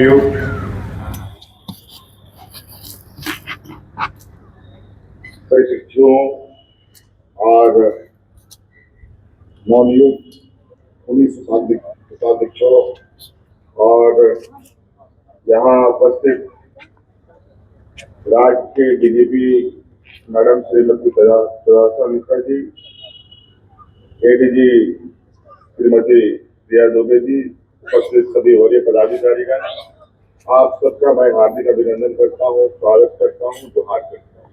नवनियुक्त प्रशिक्षुओं और नवनियुक्त पुलिस उपाधीक्षकों और यहाँ उपस्थित राज्य के DGP madam Shrimati Tadasa Mukherjee, ADG Shrimati Priya Dubey ji, उपस्थित सभी वरीय पदाधिकारीगण, आप सबका मैं हार्दिक अभिनंदन करता हूँ, स्वागत करता हूँ, जोहार करता हूँ।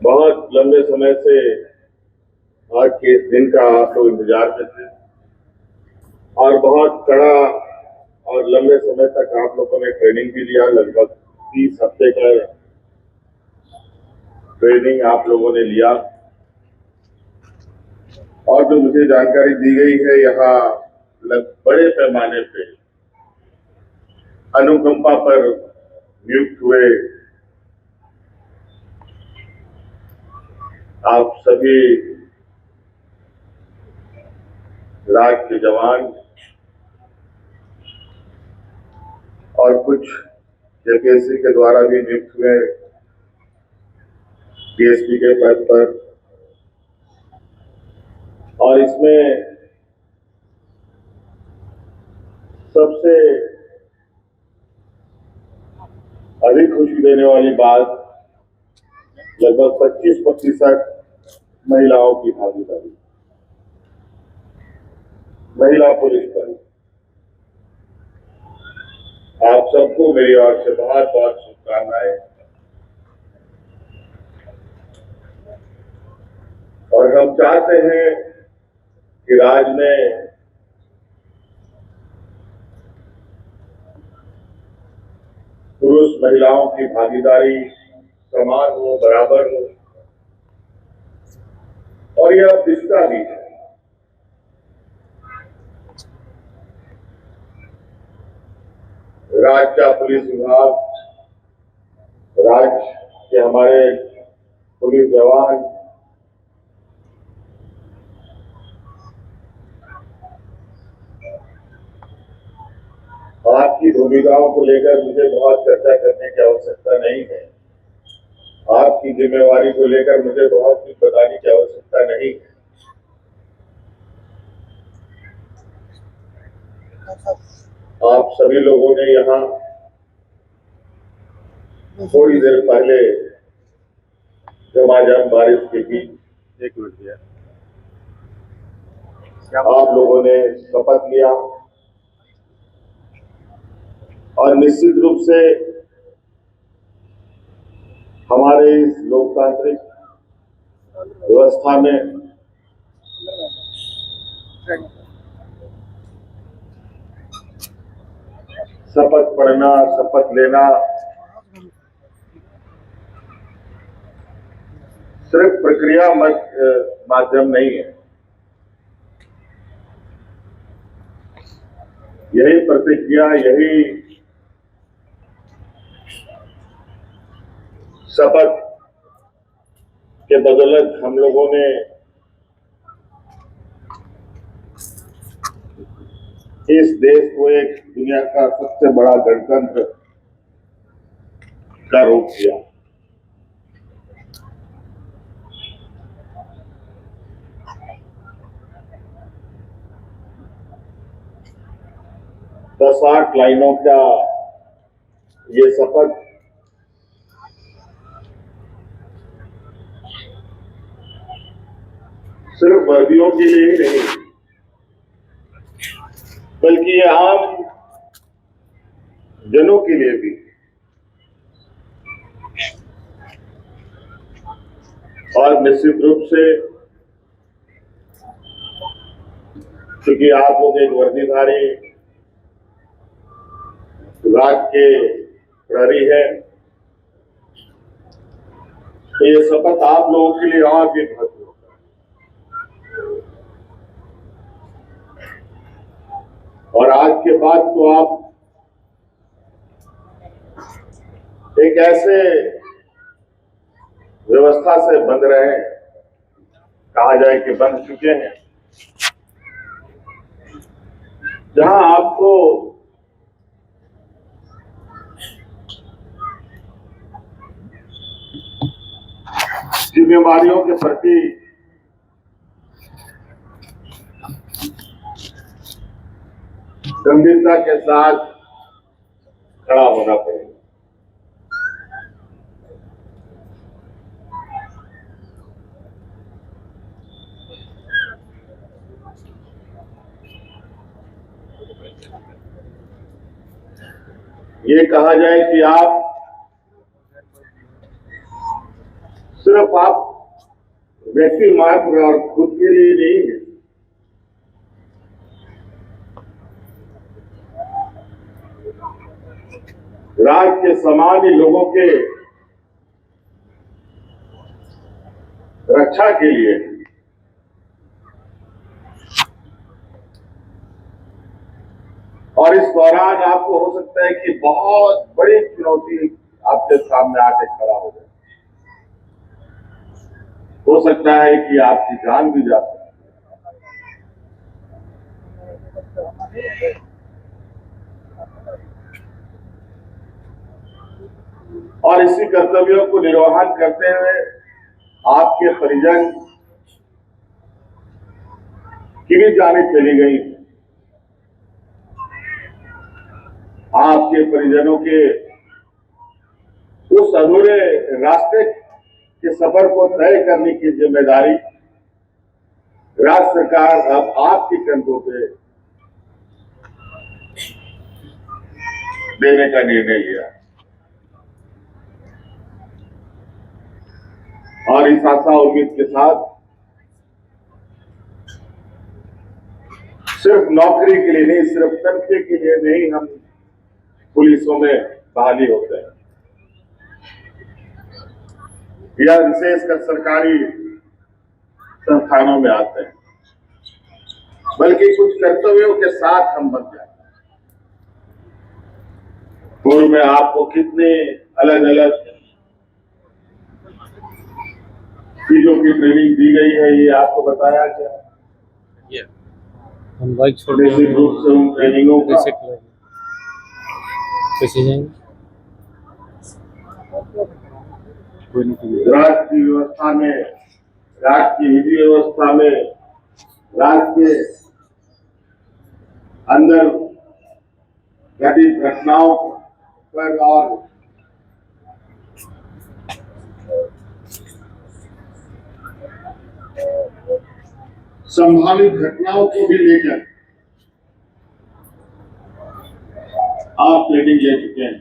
बहुत लंबे समय से आज के इस दिन का आप लोग इंतजार में थे और बहुत कड़ा और लंबे समय तक आप लोगों ने ट्रेनिंग भी लिया। लगभग 30 हफ्ते का ट्रेनिंग आप लोगों ने लिया और जो मुझे जानकारी दी गई है, यहाँ बड़े पैमाने पे अनुकंपा पर नियुक्त हुए आप सभी राज्य के जवान और कुछ जेपीएससी के द्वारा भी नियुक्त हुए डीएसपी के पद पर, और इसमें सबसे अधिक खुशी देने वाली बात लगभग 25% महिलाओं की भागीदारी, महिला पुलिस बल। आप सबको मेरी ओर से बहुत बहुत शुभकामनाएं। और हम चाहते हैं कि राज्य में पुरुष महिलाओं की भागीदारी समान हो, बराबर हो, और यह दिशा भी है। राज्य का पुलिस विभाग, राज्य के हमारे पुलिस जवान आपकी भूमिकाओं को लेकर मुझे बहुत चर्चा करने की आवश्यकता नहीं है। आपकी जिम्मेवारी को लेकर मुझे बहुत कुछ बताने की आवश्यकता नहीं है। आप सभी लोगों ने यहाँ थोड़ी देर पहले झमाझम बारिश के बीच 1 मिनट दिया, आप लोगों ने शपथ लिया और निश्चित रूप से हमारे इस लोकतांत्रिक व्यवस्था में शपथ पढ़ना, शपथ लेना सिर्फ प्रक्रिया माध्यम नहीं है। यही प्रतिक्रिया, यही शपथ के बदौलत हम लोगों ने इस देश को एक दुनिया का सबसे बड़ा गणतंत्र का रूप दिया। दस 8 लाइनों का ये शपथ सिर्फ वर्दियों के लिए ही नहीं, बल्कि ये आम जनों के लिए भी, और निश्चित रूप से क्योंकि आप लोग एक वर्दीधारी राज्य के प्रहरी है, तो ये शपथ आप लोगों के लिए और भी महत्व होता है। और आज के बाद तो आप एक ऐसे व्यवस्था से बंध रहे हैं, कहा जाए कि बंध चुके हैं, जहां आपको जिम्मेवारियों के प्रति गंभीरता के साथ खड़ा होना पड़ेगा। ये कहा जाए कि आप सिर्फ आप व्यक्ति मात्र और खुद के लिए नहीं है, राज्य के सामान्य लोगों के रक्षा के लिए और इस दौरान आपको हो सकता है कि बहुत बड़ी चुनौती आपके सामने आके खड़ा हो जाए। हो सकता है कि आपकी जान भी जा सकती है। और इसी कर्तव्यों को निर्वहन करते हुए आपके परिजन की भी जानें चली गई। आपके परिजनों के उस अधूरे रास्ते के सफर को तय करने की जिम्मेदारी राज्य सरकार अब आपके कंधों पे देने का निर्णय लिया और इस आशा उम्मीद के साथ सिर्फ नौकरी के लिए नहीं, सिर्फ तनख्वाह के लिए नहीं हम पुलिसों में बहाली होते हैं या विशेषकर सरकारी संस्थानों में आते हैं, बल्कि कुछ कर्तव्यों के साथ हम बन जाते हैं। पूर्व में आपको कितने अलग अलग चीजों की ट्रेनिंग दी गई है, ये आपको बताया गया। हम बाइक छोड़ बेसिक रूप से उन ट्रेनिंगों का राज्य की व्यवस्था में, राज्य की विधि व्यवस्था में, राज्य के अंदर घटित घटनाओं पर और संभावित घटनाओं को भी लेकर आप ट्रेनिंग ले चुके हैं।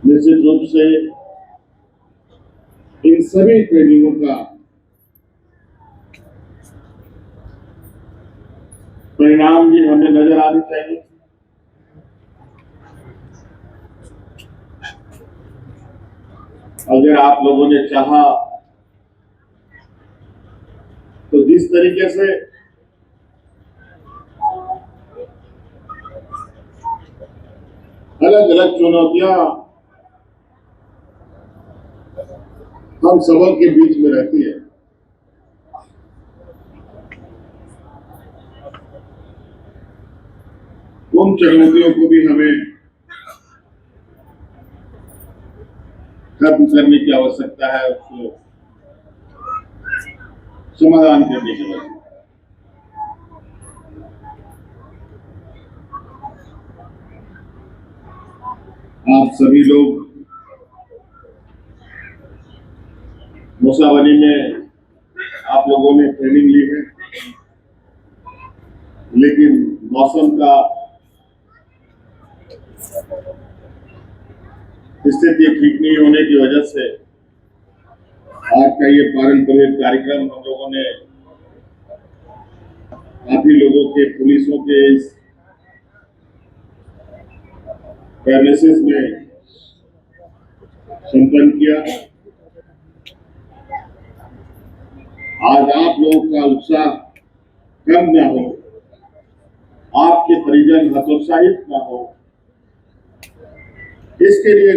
निश्चित रूप से इन सभी ट्रेनिंगों का परिणाम भी हमें नजर आने चाहिए। अगर आप लोगों ने चाहा तो जिस तरीके से अलग अलग चुनौतियां हम सबों के बीच में रहती है, उन चुनौतियों को भी हमें खत्म करने की आवश्यकता है, उसको समाधान करने की आवश्यकता है। आप सभी लोग मुसावनी में आप लोगों ने ट्रेनिंग ली है, लेकिन मौसम का स्थिति ठीक नहीं होने की वजह से आज का ये पारंपरिक कार्यक्रम हम लोगों ने काफी लोगों के पुलिसों के इस प्रेमिसेस में संपन्न किया। आज आप लोगों का उत्साह कम न हो, आपके परिजन हतोत्साहित न हो, इसके लिए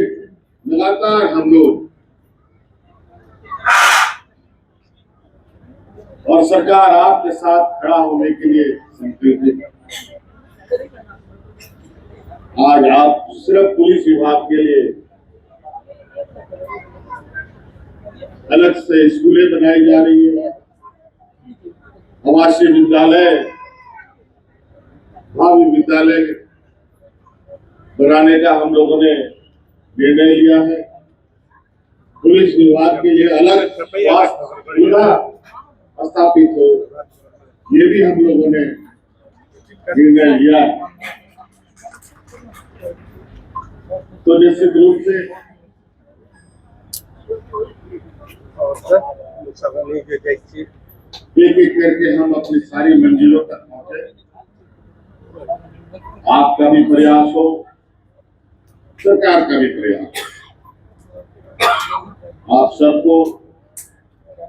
लगातार हम लोग और सरकार आपके साथ खड़ा होने के लिए संकल्पित है। आज आप सिर्फ पुलिस विभाग के लिए अलग से स्कूलें बनाई जा रही है, आवासीय विद्यालय, भावी विद्यालय बनाने का हम लोगों ने निर्णय लिया है। पुलिस विभाग के लिए अलग स्वास्थ्य सुविधा स्थापित हो, ये भी हम लोगों ने निर्णय लिया है। तो निश्चित रूप से एक एक करके हम अपनी सारी मंजिलों तक पहुंचे। आपका भी प्रयास हो, सरकार का भी प्रयास हो। आप सबको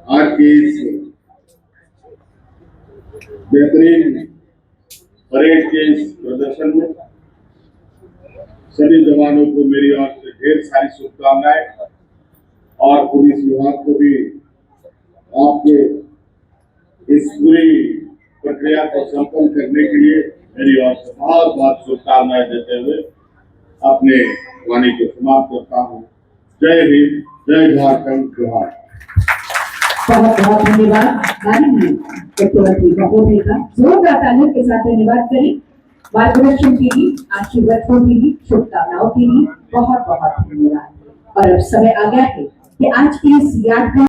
आज के इस बेहतरीन परेड के इस प्रदर्शन में सभी जवानों को मेरी ओर से ढेर सारी शुभकामनाएं, और पुलिस विभाग को भी आपके इस पूरी प्रक्रिया को संपन्न करने के लिए मेरी ओर से बहुत बहुत शुभकामनाएं देते हुए अपने वाणी को समाप्त करता हूँ। जय हिंद, जय झारखंड, जोहार। बहुत बहुत धन्यवाद माननीय मुख्यमंत्री महोदय का जोरदार तालियों के साथ धन्यवाद करें। मार्गदर्शन के लिए, आशीर्वाद के लिए, शुभकामनाओं के लिए बहुत बहुत धन्यवाद। और अब समय आ गया है कि आज की इस यादगार